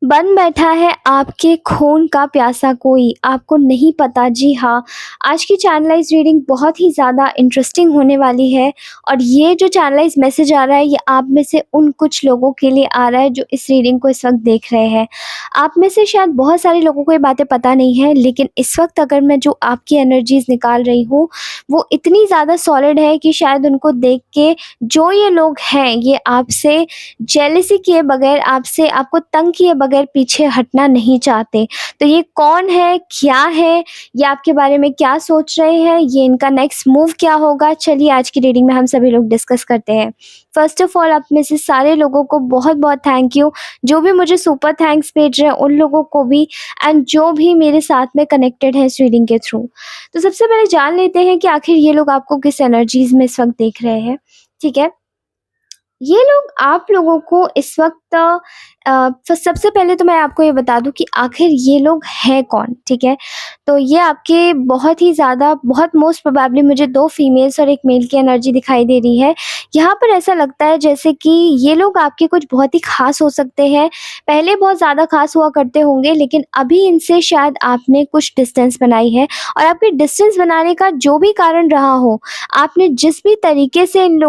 बन बैठा है आपके खून का प्यासा कोई, आपको नहीं पता। जी हाँ, आज की चैनलाइज़ रीडिंग बहुत ही ज़्यादा इंटरेस्टिंग होने वाली है और ये जो चैनलाइज़ मैसेज आ रहा है, ये आप में से उन कुछ लोगों के लिए आ रहा है जो इस रीडिंग को इस वक़्त देख रहे हैं। आप में से शायद बहुत सारे लोगों को ये बातें पता नहीं है, लेकिन इस वक़्त अगर मैं जो आपकी एनर्जीज़ निकाल रही हूँ, वो इतनी ज़्यादा सॉलिड है कि शायद उनको देख के जो ये लोग हैं, ये आपसे जेलसी किए बगैर, आपसे आपको तंग किए बगैर पीछे हटना नहीं चाहते। तो ये कौन है, क्या है, ये आपके बारे में क्या सोच रहे हैं, ये इनका नेक्स्ट मूव क्या होगा? चलिए आज की रीडिंग में हम सभी लोग डिस्कस करते हैं। फर्स्ट ऑफ ऑल, आप में से सारे लोगों को बहुत-बहुत थैंक यू। जो भी मुझे सुपर थैंक्स भेज रहे हैं उन लोगों को भी, एंड जो भी मेरे साथ में कनेक्टेड है इस रीडिंग के थ्रू। तो सबसे पहले जान लेते हैं कि आखिर ये लोग आपको किस एनर्जीज़ में इस वक़्त देख रहे हैं, ठीक है? ये लोग आप लोगों को इस वक़्त सबसे पहले तो मैं आपको ये बता दूँ कि आखिर ये लोग हैं कौन, ठीक है? तो ये आपके बहुत ही ज़्यादा, बहुत मोस्ट प्रोबेबली मुझे 2 फीमेल्स और 1 मेल की एनर्जी दिखाई दे रही है। यहाँ पर ऐसा लगता है जैसे कि ये लोग आपके कुछ बहुत ही ख़ास हो सकते हैं। पहले बहुत ज़्यादा ख़ास हुआ करते होंगे, लेकिन अभी इनसे शायद आपने कुछ डिस्टेंस बनाई है, और आपके डिस्टेंस बनाने का जो भी कारण रहा हो, आपने जिस भी तरीके से इन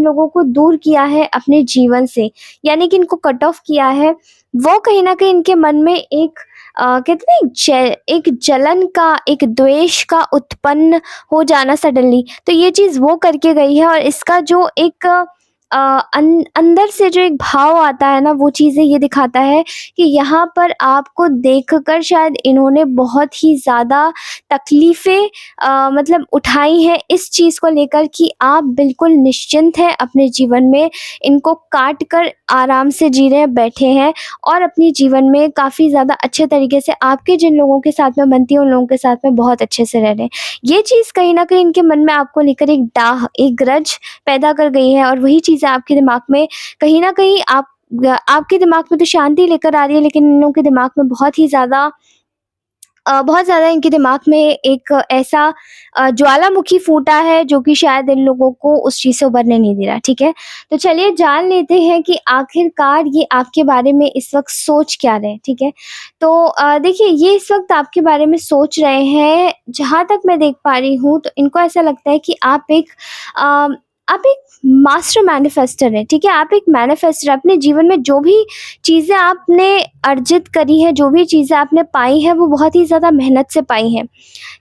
लोगों को दूर किया है अपने जीवन से, यानी कि इनको कट ऑफ किया है, वो कहीं न कहीं इनके मन में एक कहते हैं एक जलन का, एक द्वेष का उत्पन्न हो जाना सडनली, तो ये चीज़ वो करके गई है। और इसका जो एक अंदर से जो एक भाव आता है ना, वो चीज़ें ये दिखाता है कि यहाँ पर आपको देखकर शायद इन्होंने बहुत ही ज़्यादा तकलीफ़ें मतलब उठाई हैं इस चीज़ को लेकर कि आप बिल्कुल निश्चिंत हैं अपने जीवन में, इनको काट कर आराम से जी रहे हैं, बैठे हैं, और अपने जीवन में काफ़ी ज़्यादा अच्छे तरीके से आपके जिन लोगों के साथ में बनती है, उन लोगों के साथ में बहुत अच्छे से रह रहे हैं। ये चीज़ कहीं न कहीं इनके मन में आपको लेकर एक डाह, एक ग्रज पैदा कर गई है, और वही चीज़ें आपके दिमाग में कहीं न कहीं आपके दिमाग में तो शांति लेकर आ रही है, लेकिन इन लोगों के दिमाग में बहुत ज़्यादा इनके दिमाग में एक ऐसा ज्वालामुखी फूटा है जो कि शायद इन लोगों को उस चीज़ से उभरने नहीं दे रहा, ठीक है? तो चलिए जान लेते हैं कि आखिरकार ये आपके बारे में इस वक़्त सोच क्या रहे हैं, ठीक है? तो देखिए, ये इस वक़्त आपके बारे में सोच रहे हैं, जहाँ तक मैं देख पा रही हूँ, तो इनको ऐसा लगता है कि अ, आप एक मास्टर मैनिफेस्टर हैं, ठीक है? आप एक मैनिफेस्टर, अपने जीवन में जो भी चीज़ें आपने अर्जित करी है, जो भी चीज़ें आपने पाई हैं, वो बहुत ही ज़्यादा मेहनत से पाई हैं।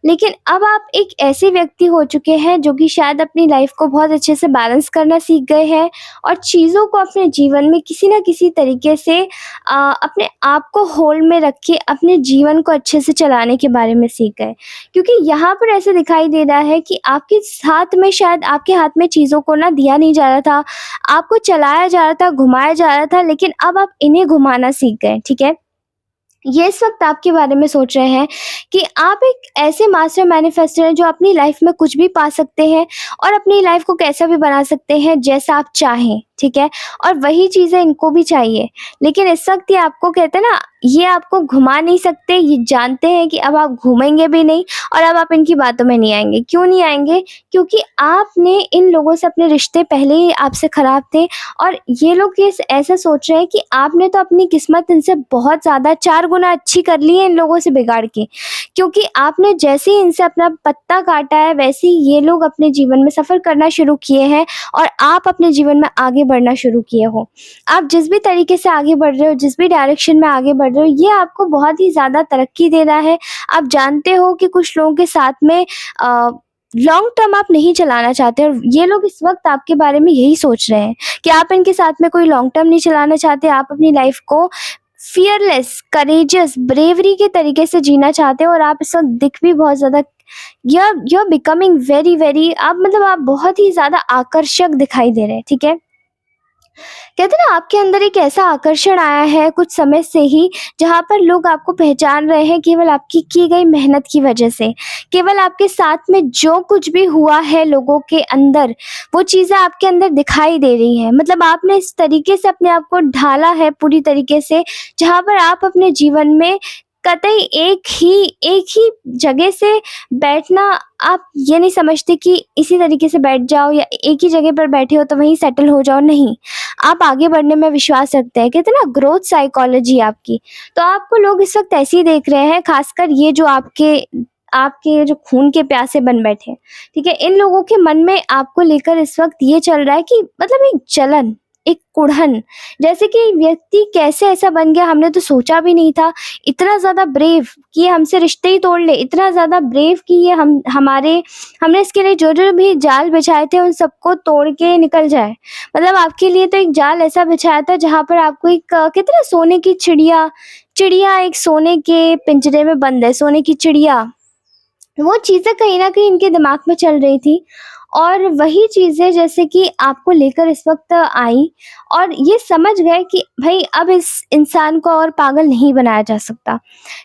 लेकिन अब आप एक ऐसे व्यक्ति हो चुके हैं जो कि शायद अपनी लाइफ को बहुत अच्छे से बैलेंस करना सीख गए हैं, और चीज़ों को अपने जीवन में किसी न किसी तरीके से अपने आप को होल्ड में रख के अपने जीवन को अच्छे से चलाने के बारे में सीख गए। क्योंकि यहाँ पर ऐसा दिखाई दे रहा है कि आपके साथ में, शायद आपके हाथ में चीज़ों को ना दिया नहीं जा रहा था, आपको चलाया जा रहा था, घुमाया जा रहा था, लेकिन अब आप इन्हें घुमाना सीख गए, ठीक है? ये इस वक़्त आपके बारे में सोच रहे हैं कि आप एक ऐसे मास्टर मैनिफेस्टर हैं जो अपनी लाइफ़ में कुछ भी पा सकते हैं, और अपनी लाइफ़ को कैसा भी बना सकते हैं जैसा आप चाहें, ठीक है? और वही चीज़ें इनको भी चाहिए। लेकिन इस वक़्त ये आपको कहते हैं ना, ये आपको घुमा नहीं सकते, ये जानते हैं कि अब आप घूमेंगे भी नहीं, और अब आप इनकी बातों में नहीं आएँगे। क्यों नहीं आएँगे? क्योंकि आपने इन लोगों से अपने रिश्ते पहले ही आपसे ख़राब थे, और ये लोग ये ऐसा सोच रहे हैं कि आपने तो अपनी किस्मत इनसे बहुत ज़्यादा 4 गुना अच्छी कर ली है इन लोगों से बिगाड़ के। क्योंकि आपने जैसे ही इनसे अपना पत्ता काटा है, वैसे ही ये लोग अपने जीवन में सफ़र करना शुरू किए हैं, और आप अपने जीवन में आगे बढ़ना शुरू किए हो। आप जिस भी तरीके से आगे बढ़ रहे हो, जिस भी डायरेक्शन में आगे बढ़ रहे हो, ये आपको बहुत ही ज़्यादा तरक्की दे रहा है। आप जानते हो कि कुछ लोगों के साथ में अ, लॉन्ग टर्म आप नहीं चलाना चाहते, और ये लोग इस वक़्त आपके बारे में यही सोच रहे हैं कि आप इनके साथ में कोई लॉन्ग टर्म नहीं चलाना चाहते। आप अपनी लाइफ़ को फ़ियरलेस, करेजियस, ब्रेवरी के तरीके से जीना चाहते हो, और आप इस वक़्त दिख भी बहुत ज़्यादा, you are becoming very, very, आप मतलब आप बहुत ही ज़्यादा आकर्षक दिखाई दे रहे हैं, ठीक है? कहते हैं ना, आपके अंदर एक ऐसा आकर्षण आया है कुछ समय से ही, जहाँ पर लोग आपको पहचान रहे हैं केवल आपकी की गई मेहनत की वजह से। केवल आपके साथ में जो कुछ भी हुआ है लोगों के अंदर, वो चीज़ें आपके अंदर दिखाई दे रही हैं। मतलब आपने इस तरीके से अपने आप को ढाला है पूरी तरीके से, जहाँ पर आप अपने जीवन में कतई एक ही जगह से बैठना, आप ये नहीं समझते कि इसी तरीके से बैठ जाओ या एक ही जगह पर बैठे हो तो वहीं सेटल हो जाओ, नहीं। आप आगे बढ़ने में विश्वास रखते हैं, कहते हैं ना ग्रोथ साइकोलॉजी आपकी। तो आपको लोग इस वक़्त ऐसे ही देख रहे हैं, ख़ासकर ये जो आपके जो खून के प्यासे बन बैठे हैं, ठीक है? इन लोगों के मन में आपको लेकर इस वक़्त ये चल रहा है कि मतलब एक जलन, एक कुढ़न, जैसे कि व्यक्ति कैसे ऐसा बन गया, हमने तो सोचा भी नहीं था। इतना ज़्यादा ब्रेव कि ये हमसे रिश्ते ही तोड़ ले, इतना ज़्यादा ब्रेव कि ये हमने इसके लिए जो-जो भी जाल बिछाए थे उन सबको तोड़ के निकल जाए। मतलब आपके लिए तो एक जाल ऐसा बिछाया था जहाँ पर आपको एक कहते हैं ना सोने की चिड़िया चिड़िया एक सोने के पिंजरे में बंद है, सोने की चिड़िया। वो चीज़ें कहीं न कहीं इनके दिमाग में चल रही थी और वही चीज़ें जैसे कि आपको लेकर इस वक़्त आई और ये समझ गए कि भई अब इस इंसान को और पागल नहीं बनाया जा सकता,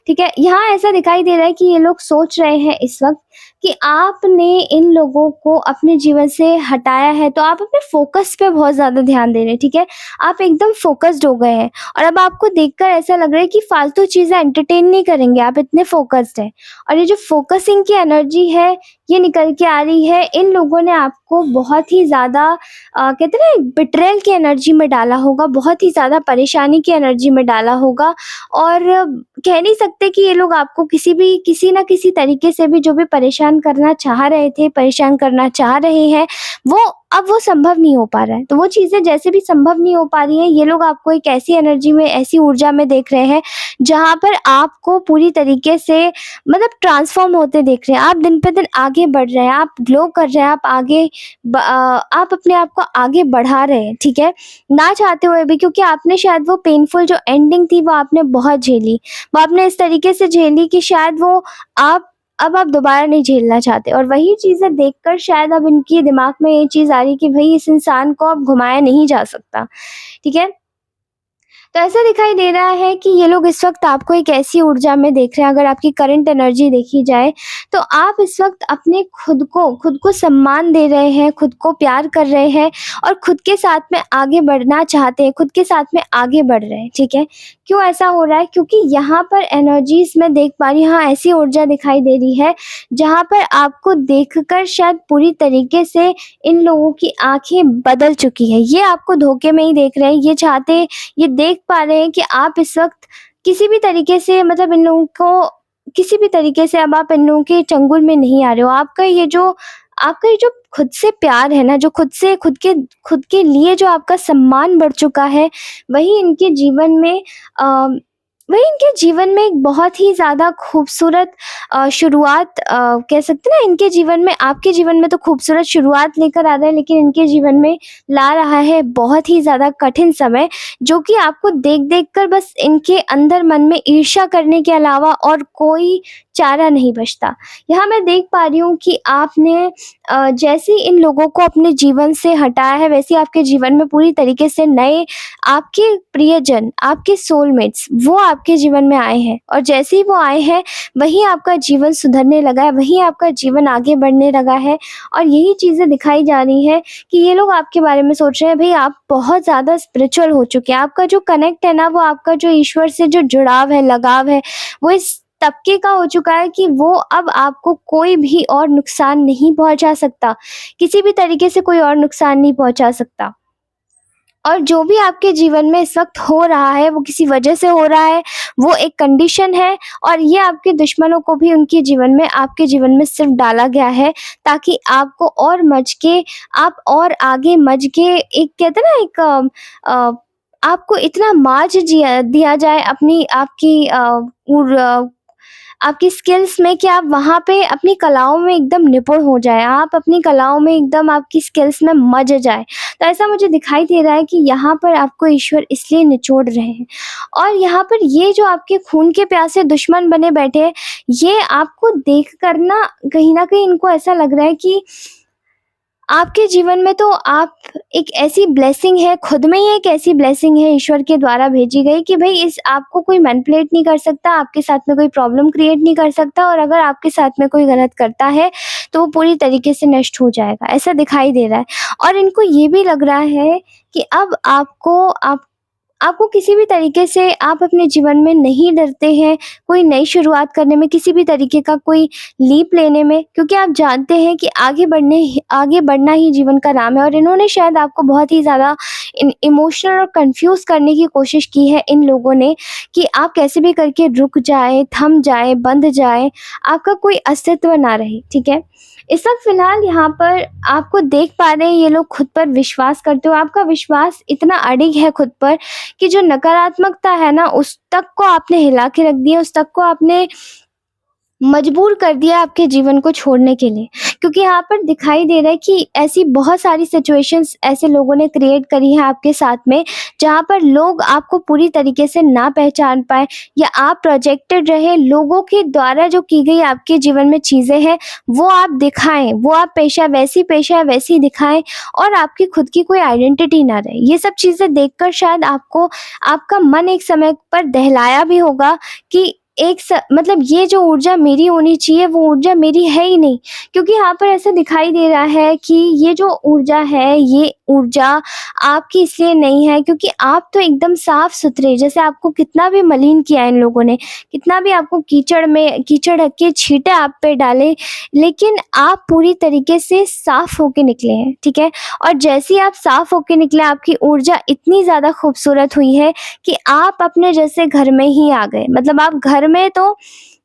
ठीक है? यहाँ ऐसा दिखाई दे रहा है कि ये लोग सोच रहे हैं इस वक़्त कि आपने इन लोगों को अपने जीवन से हटाया है, तो आप अपने फ़ोकस पे बहुत ज़्यादा ध्यान दे रहे हैं, ठीक है? आप एकदम फ़ोकस्ड हो गए हैं और अब आपको देखकर ऐसा लग रहा है कि फ़ालतू चीज़ें एंटरटेन नहीं करेंगे, आप इतने फ़ोकस्ड हैं। और ये जो फ़ोकसिंग की एनर्जी है, ये निकल के आ रही है। इन लोगों ने आपको बहुत ही ज़्यादा कहते हैं ना बिट्रेयल की एनर्जी में डाला होगा, बहुत ही ज़्यादा परेशानी की एनर्जी में डाला होगा और कह नहीं सकते कि ये लोग आपको किसी न किसी तरीके से भी जो भी परेशान करना चाह रहे थे, परेशान करना चाह रहे हैं, वो अब वो संभव नहीं हो पा रहा है। तो वो चीज़ें जैसे भी संभव नहीं हो पा रही हैं, ये लोग आपको एक ऐसी एनर्जी में, ऐसी ऊर्जा में देख रहे हैं, जहाँ पर आपको पूरी तरीके से मतलब ट्रांसफ़ॉर्म होते देख रहे हैं। आप दिन पे दिन आगे बढ़ रहे हैं, आप ग्लो कर रहे हैं, आप अपने आप को आगे बढ़ा रहे हैं, ठीक है? ना चाहते हुए भी क्योंकि आपने शायद वो पेनफुल जो एंडिंग थी वो आपने बहुत झेली। वो आपने इस तरीके से झेली कि शायद वो आप अब आप दोबारा नहीं झेलना चाहते और वही चीज़ें देखकर शायद अब इनके दिमाग में ये चीज़ आ रही है कि भई इस इंसान को अब घुमाया नहीं जा सकता, ठीक है? तो ऐसा दिखाई दे रहा है कि ये लोग इस वक़्त आपको एक ऐसी ऊर्जा में देख रहे हैं, अगर आपकी करंट एनर्जी देखी जाए, तो आप इस वक़्त अपने खुद को सम्मान दे रहे हैं, खुद को प्यार कर रहे हैं और खुद के साथ में आगे बढ़ना चाहते हैं, खुद के साथ में आगे बढ़ रहे हैं, ठीक है? क्यों ऐसा हो रहा है? क्योंकि यहाँ पर एनर्जीज़ मैं देख पा रही हूँ, हाँ, ऐसी ऊर्जा दिखाई दे रही है, जहाँ पर आपको देखकर शायद पूरी तरीके से इन लोगों की आँखें बदल चुकी हैं। ये आपको धोखे में ही देख रहे हैं, ये देख पा रहे हैं कि आप इस वक़्त किसी भी तरीके से मतलब इन लोगों को किसी भी तरीके से अब आप इन लोगों के चंगुल में नहीं आ रहे हो। आपका ये जो खुद से प्यार है ना, जो खुद के लिए जो आपका सम्मान बढ़ चुका है, वही इनके जीवन में अ, वही इनके जीवन में एक बहुत ही ज़्यादा खूबसूरत शुरुआत कह सकते हैं ना, इनके जीवन में आपके जीवन में तो खूबसूरत शुरुआत लेकर आ रहा है, लेकिन इनके जीवन में ला रहा है बहुत ही ज़्यादा कठिन समय, जो कि आपको देख-देख कर बस इनके अंदर मन में ईर्ष्या करने के अलावा और कोई चारा नहीं बचता। यहाँ मैं देख पा रही हूँ कि आपने जैसे ही इन लोगों को अपने जीवन से हटाया है, वैसे ही आपके जीवन में पूरी तरीके से नए आपके प्रियजन, आपके सोलमेट्स वो आपके जीवन में आए हैं और जैसे ही वो आए हैं, वहीं आपका जीवन सुधरने लगा है, वहीं आपका जीवन आगे बढ़ने लगा है और यही चीज़ें दिखाई जा रही हैं कि ये लोग आपके बारे में सोच रहे हैं, भई आप बहुत ज़्यादा स्पिरिचुअल हो चुके हैं। आपका जो कनेक्ट है ना, वो आपका जो ईश्वर से जो जुड़ाव है, लगाव है, वो इस तबके का हो चुका है कि वो अब आपको कोई भी और नुकसान नहीं पहुँचा सकता। किसी भी तरीके से कोई और नुकसान नहीं पहुँचा सकता। और जो भी आपके जीवन में इस वक़्त हो रहा है, वो किसी वजह से हो रहा है, वो एक कंडीशन है और ये आपके दुश्मनों को भी उनके जीवन में आपके जीवन में सिर्फ़ डाला गया है, ताकि आपको और मच के आप और आगे मच के एक कहते हैं ना एक अ, आपको इतना मार्ज जिया दिया जाए अपनी आपकी आपकी स्किल्स में कि आप वहाँ पे अपनी कलाओं में एकदम निपुण हो जाएँ, आप अपनी कलाओं में एकदम आपकी स्किल्स में मज़ जाएँ। तो ऐसा मुझे दिखाई दे रहा है कि यहाँ पर आपको ईश्वर इसलिए निचोड़ रहे हैं और यहाँ पर ये जो आपके खून के प्यासे दुश्मन बने बैठे हैं, ये आपको देख कर ना कहीं न कहीं इनको ऐसा लग रहा है कि आपके जीवन में तो आप एक ऐसी ब्लेसिंग है, खुद में ही एक ऐसी ब्लेसिंग है ईश्वर के द्वारा भेजी गई कि भई इस आपको कोई मैनिपुलेट नहीं कर सकता, आपके साथ में कोई प्रॉब्लम क्रिएट नहीं कर सकता और अगर आपके साथ में कोई गलत करता है, तो वो पूरी तरीके से नष्ट हो जाएगा, ऐसा दिखाई दे रहा है। और इनको ये भी लग रहा है कि अब आपको किसी भी तरीके से आप अपने जीवन में नहीं डरते हैं कोई नई शुरुआत करने में, किसी भी तरीके का कोई लीप लेने में, क्योंकि आप जानते हैं कि आगे बढ़ना ही जीवन का नाम है। और इन्होंने शायद आपको बहुत ही ज़्यादा इमोशनल और कंफ्यूज करने की कोशिश की है इन लोगों ने, कि आप कैसे भी करके रुक जाए, थम जाए, बंध जाए, आपका कोई अस्तित्व ना रहे, ठीक है। इस वक्त फिलहाल यहाँ पर आपको देख पा रहे हैं ये लोग खुद पर विश्वास करते हो, आपका विश्वास इतना अडिग है खुद पर कि जो नकारात्मकता है ना, उस तक को आपने हिला के रख दिया, उस तक को आपने मजबूर कर दिया आपके जीवन को छोड़ने के लिए। क्योंकि यहाँ पर दिखाई दे रहा है कि ऐसी बहुत सारी सिचुएशंस ऐसे लोगों ने क्रिएट करी हैं आपके साथ में, जहाँ पर लोग आपको पूरी तरीके से ना पहचान पाए, या आप प्रोजेक्टेड रहे लोगों के द्वारा जो की गई आपके जीवन में चीज़ें हैं वो आप दिखाएं, वो आप पेशा वैसी दिखाएं, और आपकी खुद की कोई आइडेंटिटी ना रहे। ये सब चीज़ें देखकर शायद आपको आपका मन एक समय पर दहलाया भी होगा कि मतलब ये जो ऊर्जा मेरी होनी चाहिए वो ऊर्जा मेरी है ही नहीं। क्योंकि यहाँ पर ऐसा दिखाई दे रहा है कि ये जो ऊर्जा है, ये ऊर्जा आपकी इसलिए नहीं है क्योंकि आप तो एकदम साफ सुथरे, जैसे आपको कितना भी मलिन किया इन लोगों ने, कितना भी आपको कीचड़ के छींटे आप पे डाले, लेकिन आप पूरी तरीके से साफ होके निकले हैं, ठीक है। और जैसे ही आप साफ होके निकले, आपकी ऊर्जा इतनी ज़्यादा खूबसूरत हुई है कि आप अपने जैसे घर में ही आ गए। मतलब आप घर में तो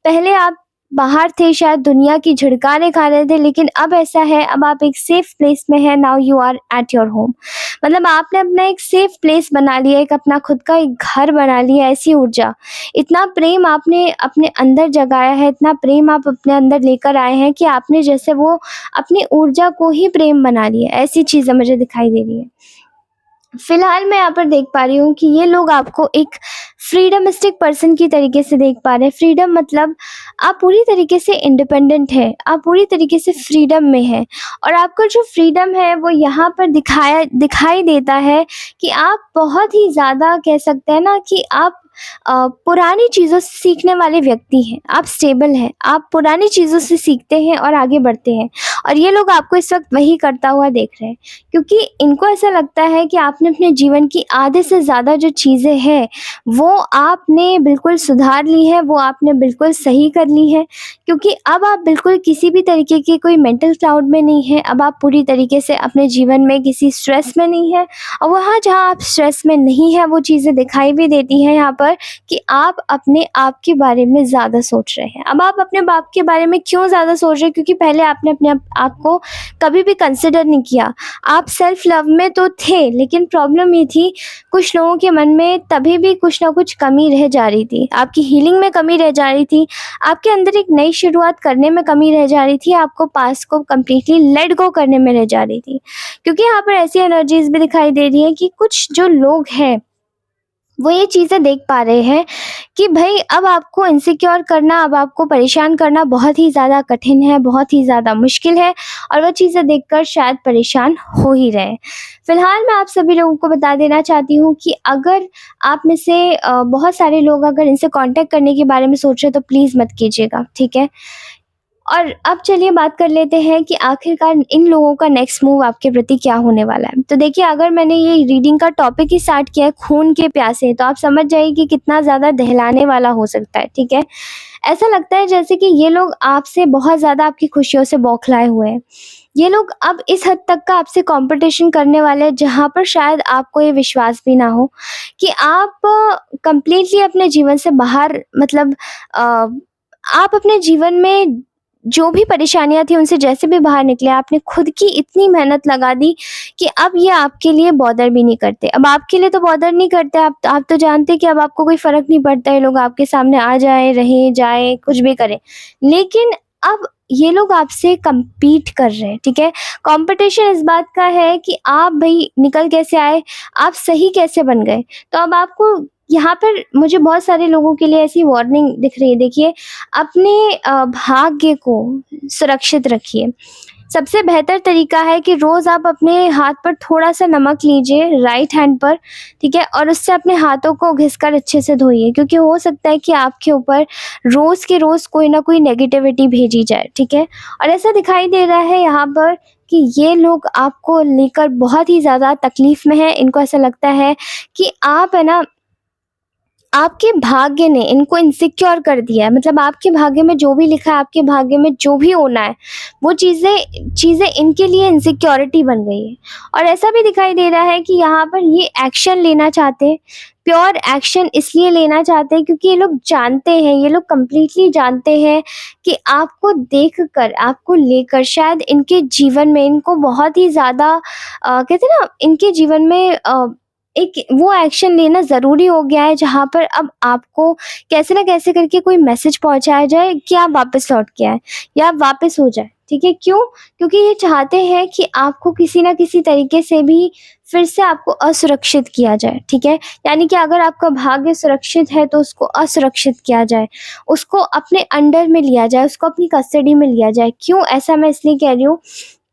पहले आप बाहर थे, शायद दुनिया की झिड़कारे खा रहे थे, लेकिन अब ऐसा है, अब आप एक सेफ प्लेस में हैं। Now you are at your home. मतलब आपने अपना एक सेफ प्लेस बना लिया, एक अपना खुद का एक घर बना लिया। ऐसी ऊर्जा, इतना प्रेम आपने अपने अंदर जगाया है, इतना प्रेम आप अपने अंदर लेकर आए हैं कि आपने जैसे वो अपनी ऊर्जा को ही प्रेम बना लिया। ऐसी चीज़ें मुझे दिखाई दे रही है। फिलहाल मैं यहाँ पर देख पा रही हूँ कि ये लोग आपको एक फ्रीडमिस्टिक पर्सन की तरीके से देख पा रहे हैं। फ्रीडम मतलब आप पूरी तरीके से इंडिपेंडेंट है, आप पूरी तरीके से फ्रीडम में है, और आपका जो फ्रीडम है वो यहाँ पर दिखाई देता है कि आप बहुत ही ज़्यादा कह सकते हैं ना कि आप पुरानी चीज़ों से सीखने वाले व्यक्ति हैं। आप स्टेबल हैं, आप पुरानी चीज़ों से सीखते हैं और आगे बढ़ते हैं। और ये लोग आपको इस वक्त वही करता हुआ देख रहे हैं, क्योंकि इनको ऐसा लगता है कि आपने अपने जीवन की आधे से ज़्यादा जो चीज़ें हैं वो आपने बिल्कुल सुधार ली है, वो आपने बिल्कुल सही कर ली है। क्योंकि अब आप बिल्कुल किसी भी तरीके के कोई मेंटल क्लाउड में नहीं है। अब आप पूरी तरीके से अपने जीवन में किसी स्ट्रेस में नहीं है, और वहाँ जहाँ आप स्ट्रेस में नहीं है वो चीज़ें दिखाई भी देती हैं यहाँ पर कि आप अपने आप के बारे में ज़्यादा सोच रहे हैं। अब आप अपने बाप के बारे में क्यों ज़्यादा सोच रहे हैं? क्योंकि पहले आपने अपने आप को कभी भी कंसिडर नहीं किया। आप सेल्फ लव में तो थे, लेकिन प्रॉब्लम ये थी, कुछ लोगों के मन में तभी भी कुछ ना कुछ कमी रह जा रही थी। आपकी हीलिंग में कमी रह जा रही थी, आपके अंदर एक नई शुरुआत करने में कमी रह जा रही थी, आपको पास्ट को कम्प्लीटली लेट गो करने में रह जा रही थी। क्योंकि यहाँ पर ऐसी एनर्जीज भी दिखाई दे रही है कि कुछ जो लोग हैं वो ये चीज़ें देख पा रहे हैं कि भाई अब आपको इनसिक्योर करना, अब आपको परेशान करना बहुत ही ज़्यादा कठिन है, बहुत ही ज़्यादा मुश्किल है, और वो चीज़ें देखकर शायद परेशान हो ही रहे हैं। फ़िलहाल मैं आप सभी लोगों को बता देना चाहती हूँ कि अगर आप में से बहुत सारे लोग अगर इनसे कॉन्टैक्ट करने के बारे में सोच रहे हैं तो प्लीज़ मत कीजिएगा, ठीक है? और अब चलिए बात कर लेते हैं कि आखिरकार इन लोगों का नेक्स्ट मूव आपके प्रति क्या होने वाला है। तो देखिए, अगर मैंने ये रीडिंग का टॉपिक ही स्टार्ट किया है खून के प्यासे, तो आप समझ जाइए कि कितना ज़्यादा दहलाने वाला हो सकता है, ठीक है। ऐसा लगता है जैसे कि ये लोग आपसे बहुत ज़्यादा आपकी खुशियों से बौखलाए हुए हैं। ये लोग अब इस हद तक का आपसे कंपटीशन करने वाले हैं जहाँ पर शायद आपको ये विश्वास भी ना हो कि आप कंप्लीटली अपने जीवन से बाहर, मतलब आप अपने जीवन में जो भी परेशानियाँ थी उनसे जैसे भी बाहर निकले, आपने खुद की इतनी मेहनत लगा दी कि अब ये आपके लिए बॉदर भी नहीं करते। अब आपके लिए तो बॉदर नहीं करते, आप तो जानते हैं कि अब आपको कोई फ़र्क नहीं पड़ता, ये लोग आपके सामने आ जाएँ, रहें, जाएँ, कुछ भी करें। लेकिन अब ये लोग आपसे कम्पीट कर रहे हैं, ठीक है। कॉम्पिटिशन इस बात का है कि आप भई निकल कैसे आए, आप सही कैसे बन गए। तो अब आपको यहाँ पर मुझे बहुत सारे लोगों के लिए ऐसी वार्निंग दिख रही है। देखिए, अपने भाग्य को सुरक्षित रखिए। सबसे बेहतर तरीका है कि रोज़ आप अपने हाथ पर थोड़ा-सा नमक लीजिए राइट हैंड पर, ठीक है? और उससे अपने हाथों को घिसकर अच्छे से धोइए, क्योंकि हो सकता है कि आपके ऊपर रोज़ के रोज़ कोई ना कोई नेगेटिविटी भेजी जाए, ठीक है? और ऐसा दिखाई दे रहा है यहाँ पर कि ये लोग आपको लेकर बहुत ही ज़्यादा तकलीफ़ में हैं। इनको ऐसा लगता है कि आप है ना, आपके भाग्य ने इनको इनसिक्योर कर दिया है। मतलब आपके भाग्य में जो भी लिखा है, आपके भाग्य में जो भी होना है, वो चीज़ें चीज़ें इनके लिए इनसिक्योरिटी बन गई है। और ऐसा भी दिखाई दे रहा है कि यहाँ पर ये एक्शन लेना चाहते हैं, प्योर एक्शन इसलिए लेना चाहते हैं क्योंकि ये लोग जानते हैं, ये लोग कंप्लीटली जानते हैं कि आपको देखकर, आपको लेकर शायद इनके जीवन में इनको बहुत ही ज़्यादा कहते हैं ना, इनके जीवन में एक वो एक्शन लेना ज़रूरी हो गया है जहाँ पर अब आपको कैसे न कैसे करके कोई मैसेज पहुँचाया जाए कि आप वापस लौट के आएँ या आप वापस हो जाएँ, ठीक है? क्यों? क्योंकि ये चाहते हैं कि आपको किसी न किसी तरीके से भी फिर से आपको असुरक्षित किया जाए, ठीक है? यानी कि अगर आपका भाग्य सुरक्षित है तो उसको असुरक्षित किया जाए, उसको अपने अंडर में लिया जाए, उसको अपनी कस्टडी में लिया जाए। क्यों? ऐसा मैं इसलिए कह रही हूँ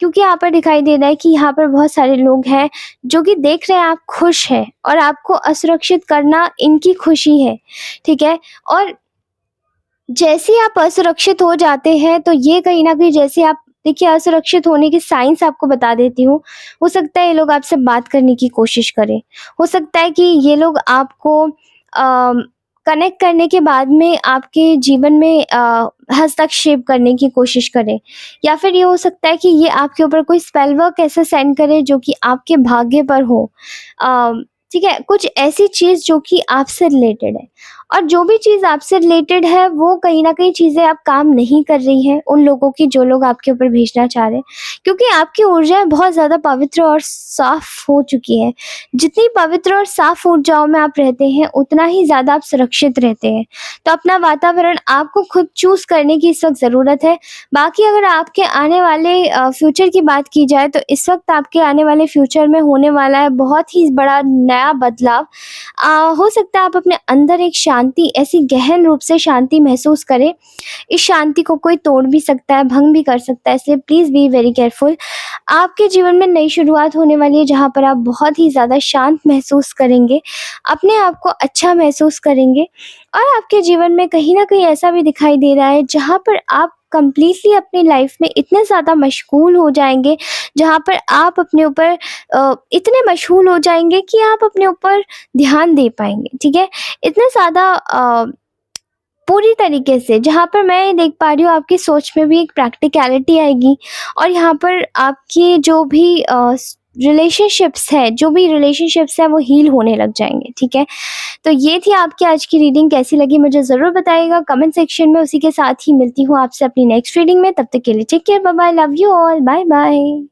क्योंकि यहाँ पर दिखाई दे रहा है कि यहाँ पर बहुत सारे लोग हैं जो कि देख रहे हैं आप खुश हैं और आपको असुरक्षित करना इनकी खुशी है, ठीक है? और जैसे ही आप असुरक्षित हो जाते हैं तो ये कहीं न कहीं, जैसे आप देखिए, असुरक्षित होने के साइन्स आपको बता देती हूँ। हो सकता है ये लोग आपसे बात करने की कोशिश करें। हो सकता है कि ये लोग आपको कनेक्ट करने के बाद में आपके जीवन में हस्तक्षेप करने की कोशिश करें। या फिर ये हो सकता है कि ये आपके ऊपर कोई स्पेल वर्क ऐसा सेंड करे जो कि आपके भाग्य पर हो। अ, ठीक है? कुछ ऐसी चीज़ जो कि आपसे रिलेटेड है। और जो भी चीज़ आपसे रिलेटेड है वो कहीं न कहीं चीज़ें अब काम नहीं कर रही हैं उन लोगों की, जो लोग आपके ऊपर भेजना चाह रहे हैं। क्योंकि आपकी ऊर्जाएँ बहुत ज़्यादा पवित्र और साफ़ हो चुकी हैं। जितनी पवित्र और साफ़ ऊर्जाओं में आप रहते हैं, उतना ही ज़्यादा आप सुरक्षित रहते हैं। तो अपना वातावरण आपको खुद चूज़ करने की इस वक़्त ज़रूरत है। बाकी अगर आपके आने वाले फ्यूचर की बात की जाए तो इस वक़्त आपके आने वाले फ्यूचर में होने वाला है बहुत ही बड़ा नया बदलाव। हो सकता है आप अपने अंदर एक शांति, ऐसी गहन रूप से शांति महसूस करें। इस शांति को कोई तोड़ भी सकता है, भंग भी कर सकता है, इसलिए प्लीज़ बी वेरी केयरफुल। आपके जीवन में नई शुरुआत होने वाली है जहाँ पर आप बहुत ही ज़्यादा शांत महसूस करेंगे, अपने आप को अच्छा महसूस करेंगे। और आपके जीवन में कहीं न कहीं ऐसा भी दिखाई दे रहा है जहाँ पर आप कंप्लीटली अपनी लाइफ़ में इतने ज़्यादा मशगूल हो जाएँगे, जहाँ पर आप अपने ऊपर इतने मशगूल हो जाएँगे कि आप अपने ऊपर ध्यान दे पाएँगे, ठीक है? इतने ज़्यादा पूरी तरीके से, जहाँ पर मैं ये देख पा रही हूँ आपकी सोच में भी एक प्रैक्टिकैलिटी आएगी। और यहाँ पर आपकी जो भी रिलेशनशिप्स हैं वो हील होने लग जाएँगे, ठीक है? तो ये थी आपकी आज की रीडिंग, कैसी लगी मुझे ज़रूर बताइएगा कमेंट सेक्शन में। उसी के साथ ही मिलती हूँ आपसे अपनी नेक्स्ट रीडिंग में, तब तक के लिए take care, bye bye, love you all, bye bye.